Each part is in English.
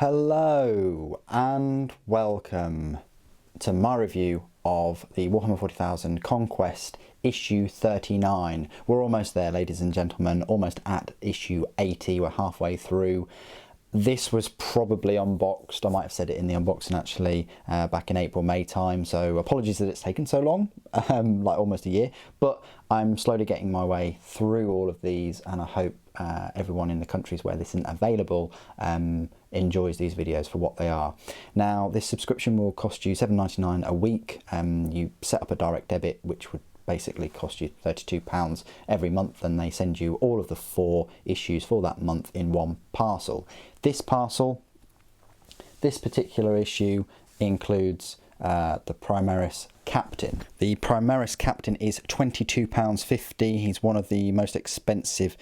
Hello and welcome to my review of the Warhammer 40,000 Conquest issue 39. We're almost there, ladies and gentlemen, almost at issue 80. We're halfway through. This was probably unboxed, I might have said it in the unboxing actually, back in April, May time, so apologies that it's taken so long, like almost a year, but I'm slowly getting my way through all of these, and I hope everyone in the countries where this isn't available enjoys these videos for what they are. Now, this subscription will cost you $7.99 a week. You set up a direct debit, which would basically cost you £32 every month, and they send you all of the 4 issues for that month in one parcel. This particular issue includes the Primaris Captain. The Primaris Captain is £22.50. He's one of the most expensive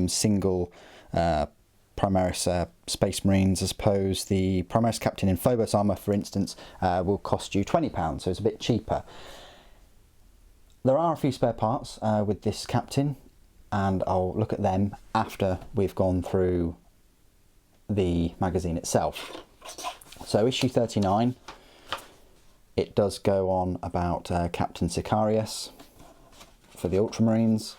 single Primaris Space Marines, I suppose. The Primaris Captain in Phobos armour, for instance, will cost you £20, so it's a bit cheaper. There are a few spare parts with this Captain, and I'll look at them after we've gone through the magazine itself. So issue 39, it does go on about Captain Sicarius for the Ultramarines.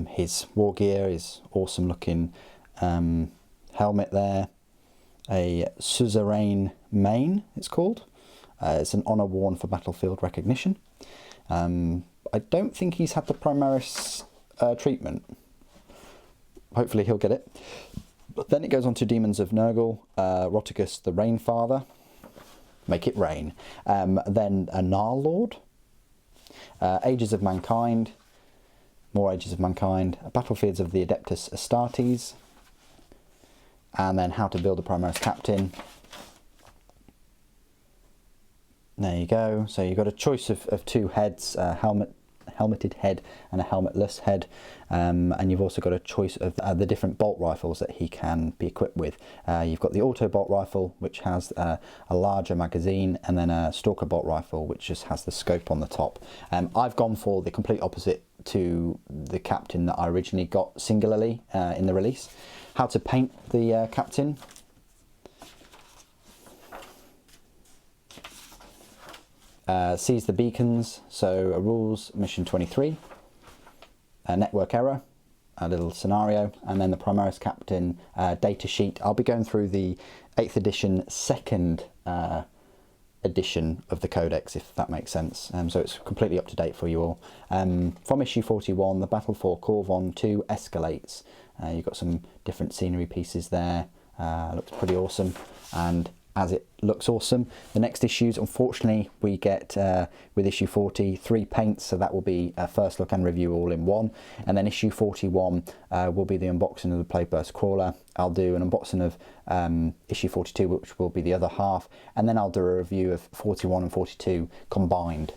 His war gear is awesome looking helmet there, a suzerain mane it's called. It's an honour worn for battlefield recognition. I don't think he's had the Primaris treatment. Hopefully he'll get it. But then it goes on to Demons of Nurgle, Rotigus the Rainfather, make it rain. Then a Gnarl Lord, Ages of Mankind, more Ages of Mankind, Battlefields of the Adeptus Astartes, and then How to Build a Primaris Captain. There you go. So you've got a choice of 2 heads, a helmeted head and a helmetless head, and you've also got a choice of the different bolt rifles that he can be equipped with. You've got the auto bolt rifle, which has a larger magazine, and then a stalker bolt rifle, which just has the scope on the top. I've gone for the complete opposite to the Captain that I originally got singularly in the release. How to paint the Captain. Seize the beacons, so rules, mission 23, a network error, a little scenario, and then the Primaris Captain data sheet. I'll be going through the 8th edition, 2nd edition of the Codex, if that makes sense. So it's completely up to date for you all. From issue 41, the battle for Corvon 2 escalates. You've got some different scenery pieces there. Looks pretty awesome, and as it looks awesome, the next issues, unfortunately, we get with issue 40 3 paints, so that will be a first look and review all in one. And then issue 41 will be the unboxing of the Plagueburst Crawler. I'll do an unboxing of issue 42, which will be the other half, and then I'll do a review of 41 and 42 combined.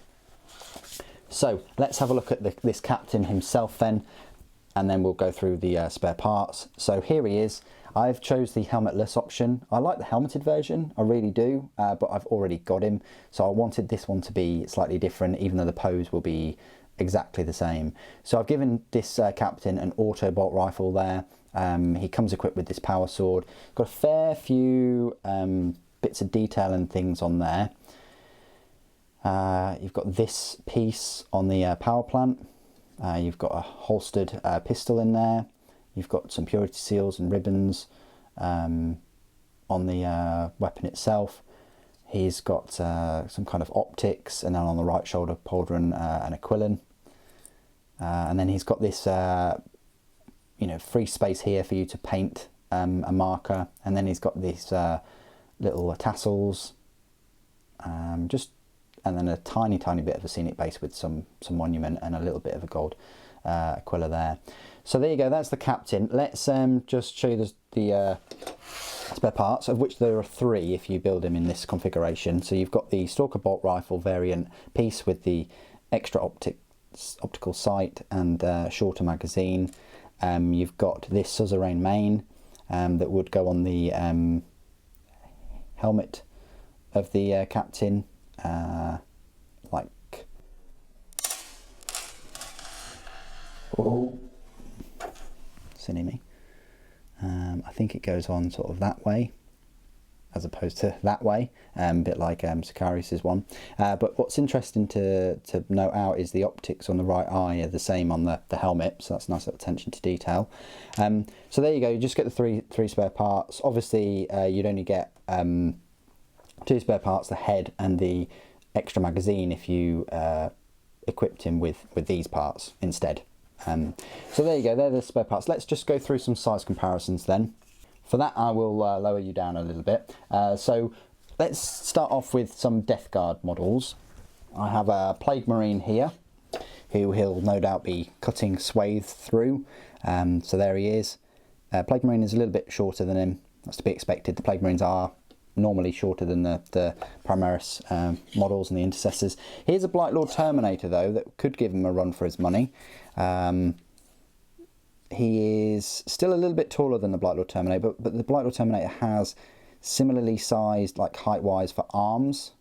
So let's have a look at this Captain himself then, and then we'll go through the spare parts. So here he is. I've chose the helmetless option. I like the helmeted version, I really do, but I've already got him, so I wanted this one to be slightly different, even though the pose will be exactly the same. So I've given this Captain an auto bolt rifle there. He comes equipped with this power sword. Got a fair few bits of detail and things on there. You've got this piece on the power plant. You've got a holstered pistol in there. You've got some purity seals and ribbons on the weapon itself. He's got some kind of optics, and then on the right shoulder, pauldron and aquilin. And then he's got this, free space here for you to paint a marker. And then he's got these little tassels, and then a tiny bit of a scenic base with some monument and a little bit of a gold aquila there. So there you go, that's the Captain. Let's just show you the spare parts, of which there are 3 if you build him in this configuration. So you've got the Stalker Bolt Rifle variant piece with the extra optical sight and shorter magazine. You've got this suzerain mane that would go on the helmet of the Captain, like... Oh. Silly me. I think it goes on sort of that way. as opposed to that way, a bit like Sicarius's one. But what's interesting to note out is the optics on the right eye are the same on the helmet, so that's a nice little attention to detail. So there you go, you just get the three spare parts. Obviously you'd only get 2 spare parts, the head and the extra magazine, if you equipped him with these parts instead. So there you go, they're the spare parts. Let's just go through some size comparisons then. For that I will lower you down a little bit. So let's start off with some Death Guard models. I have a Plague Marine here, who he'll no doubt be cutting swathes through. So there he is. Plague Marine is a little bit shorter than him, that's to be expected. The Plague Marines are normally shorter than the Primaris models and the Intercessors. Here's a Blight Lord Terminator though, that could give him a run for his money. He is still a little bit taller than the Blight Lord Terminator, but the Blight Lord Terminator has similarly sized, like height-wise, for arms,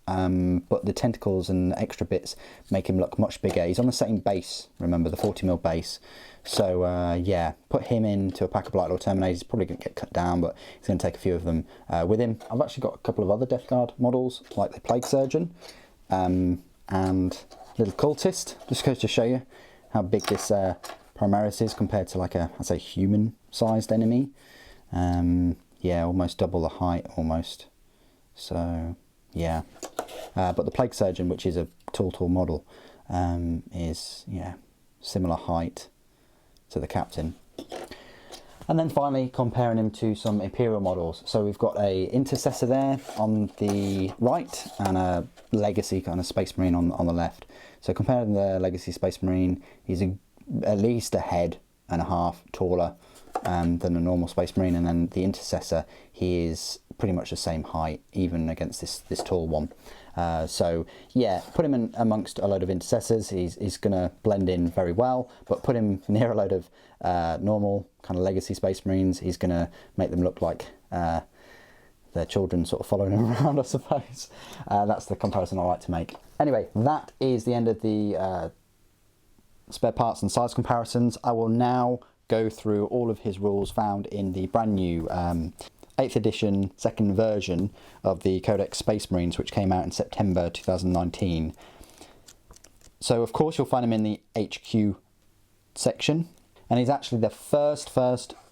but the tentacles and extra bits make him look much bigger. He's on the same base, remember, the 40mm base. So yeah, put him into a pack of Blight Lord Terminators. He's probably going to get cut down, but he's going to take a few of them with him. I've actually got a couple of other Death Guard models, like the Plague Surgeon and Little Cultist. Just goes to show you how big this Primaris is compared to like a, I'd say, human-sized enemy. Yeah, almost double the height, almost. So yeah, but the Plague Surgeon, which is a tall model, is, yeah, similar height to the Captain. And then finally comparing him to some Imperial models. So we've got a Intercessor there on the right and a Legacy kind of Space Marine on the left. So comparing the Legacy Space Marine, he's at least a head and a half taller than a normal Space Marine, and then the Intercessor, he is pretty much the same height, even against this tall one. So yeah, put him in amongst a load of Intercessors, he's going to blend in very well, but put him near a load of normal kind of Legacy Space Marines, he's going to make them look like their children sort of following him around, I suppose. That's the comparison I like to make. Anyway, that is the end of the spare parts and size comparisons. I will now go through all of his rules found in the brand new 8th edition second version of the Codex Space Marines, which came out in September 2019. So of course you'll find him in the HQ section, and he's actually the first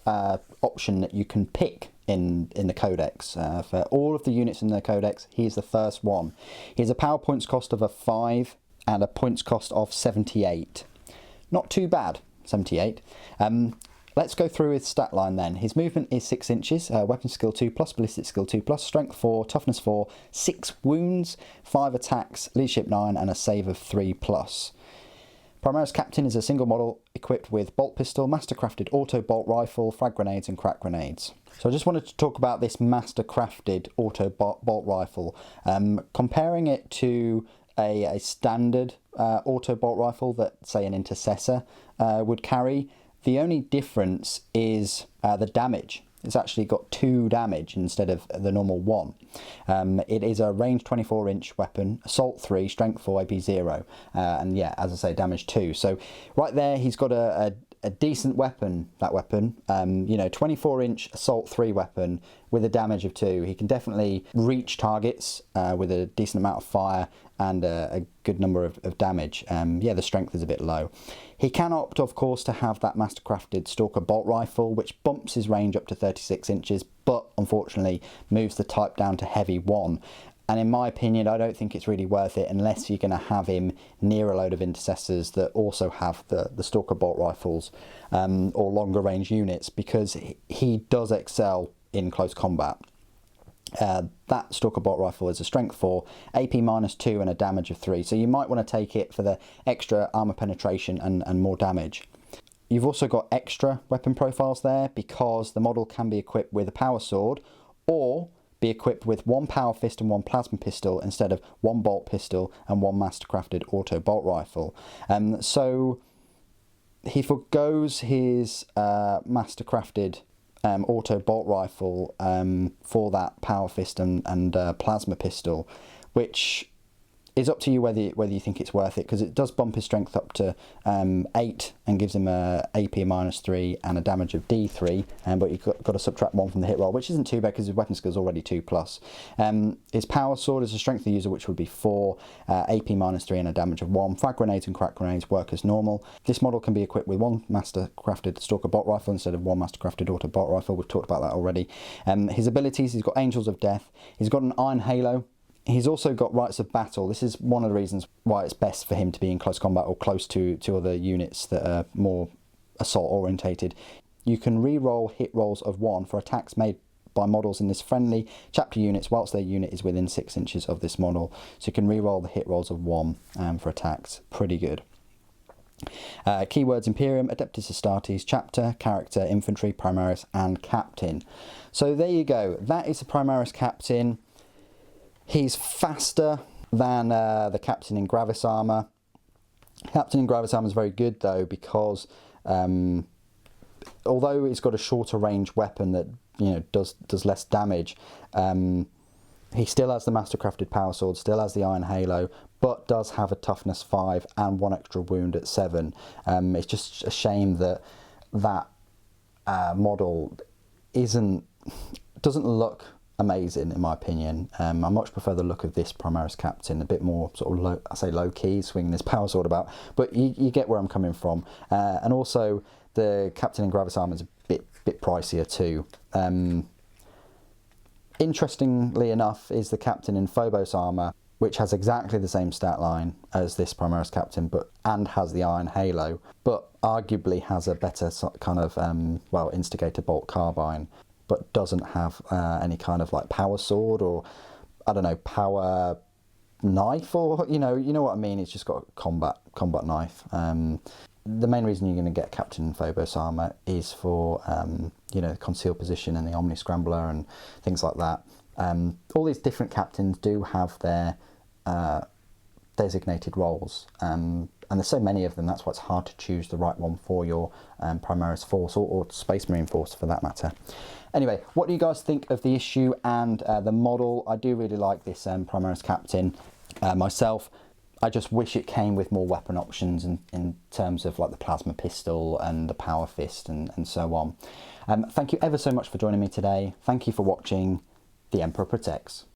option that you can pick in the Codex. For all of the units in the Codex, he is the first one. He has a power points cost of a 5 and a points cost of 78. Not too bad, 78. Let's go through his stat line then. His movement is 6 inches, weapon skill 2+, ballistic skill 2+, strength 4, toughness 4, 6 wounds, 5 attacks, leadership 9, and a save of 3+. Primaris Captain is a single model equipped with bolt pistol, mastercrafted auto bolt rifle, frag grenades, and crack grenades. So I just wanted to talk about this mastercrafted auto bolt rifle, comparing it to a standard auto bolt rifle that, say, an Intercessor would carry. The only difference is the damage. It's actually got 2 damage instead of the normal 1. It is a range 24-inch weapon, assault 3, strength 4, AP 0, and yeah, as I say, damage 2. So right there, he's got a decent weapon, that weapon. You know, 24-inch assault 3 weapon with a damage of 2. He can definitely reach targets with a decent amount of fire and a good number of damage. Yeah, the strength is a bit low. He can opt, of course, to have that mastercrafted Stalker bolt rifle, which bumps his range up to 36 inches, but unfortunately moves the type down to heavy 1. And in my opinion, I don't think it's really worth it unless you're going to have him near a load of Intercessors that also have the Stalker bolt rifles or longer range units, because he does excel in close combat. That Stalker bolt rifle is a strength 4, AP -2, and a damage of 3. So you might want to take it for the extra armor penetration and more damage. You've also got extra weapon profiles there, because the model can be equipped with a power sword or be equipped with 1 power fist and 1 plasma pistol instead of 1 bolt pistol and 1 mastercrafted auto bolt rifle. So he forgoes his mastercrafted auto bolt rifle for that power fist and plasma pistol, which It's up to you whether you think it's worth it, because it does bump his strength up to 8 and gives him a AP -3 and a damage of D3, but you've got to subtract 1 from the hit roll, which isn't too bad because his weapon skill is already 2+. His power sword is a strength of the user, which would be 4, AP -3 and a damage of 1. Frag grenades and crack grenades work as normal. This model can be equipped with 1 master crafted Stalker Bolt Rifle instead of 1 master crafted Auto Bolt Rifle. We've talked about that already. His abilities, he's got Angels of Death, he's got an Iron Halo. He's also got Rites of Battle. This is one of the reasons why it's best for him to be in close combat or close to other units that are more assault orientated. You can re-roll hit rolls of 1 for attacks made by models in this friendly chapter units whilst their unit is within 6 inches of this model. So you can re-roll the hit rolls of 1 for attacks. Pretty good. Keywords: Imperium, Adeptus Astartes, Chapter, Character, Infantry, Primaris and Captain. So there you go. That is the Primaris Captain. He's faster than the Captain in Gravis Armour. Captain in Gravis Armour is very good though, because although he's got a shorter range weapon that does less damage, he still has the Mastercrafted Power Sword, still has the Iron Halo, but does have a Toughness 5 and 1 extra wound at 7. It's just a shame that model doesn't look amazing in my opinion. I much prefer the look of this Primaris Captain, a bit more sort of low key, swinging this power sword about, but you get where I'm coming from. And also the Captain in Gravis Armour is a bit pricier too. Interestingly enough is the Captain in Phobos Armour, which has exactly the same stat line as this Primaris Captain, and has the Iron Halo, but arguably has a better kind of Instigator Bolt Carbine, but doesn't have any kind of like power sword or, I don't know, power knife, or you know what I mean. It's just got a combat knife. The main reason you're going to get Captain Phobos Armour is for concealed position and the Omni Scrambler and things like that. All these different captains do have their designated roles, and there's so many of them. That's why it's hard to choose the right one for your Primaris force or Space Marine force for that matter. Anyway, what do you guys think of the issue and the model? I do really like this Primaris Captain myself. I just wish it came with more weapon options in terms of like the plasma pistol and the power fist and so on. Thank you ever so much for joining me today. Thank you for watching. The Emperor Protects.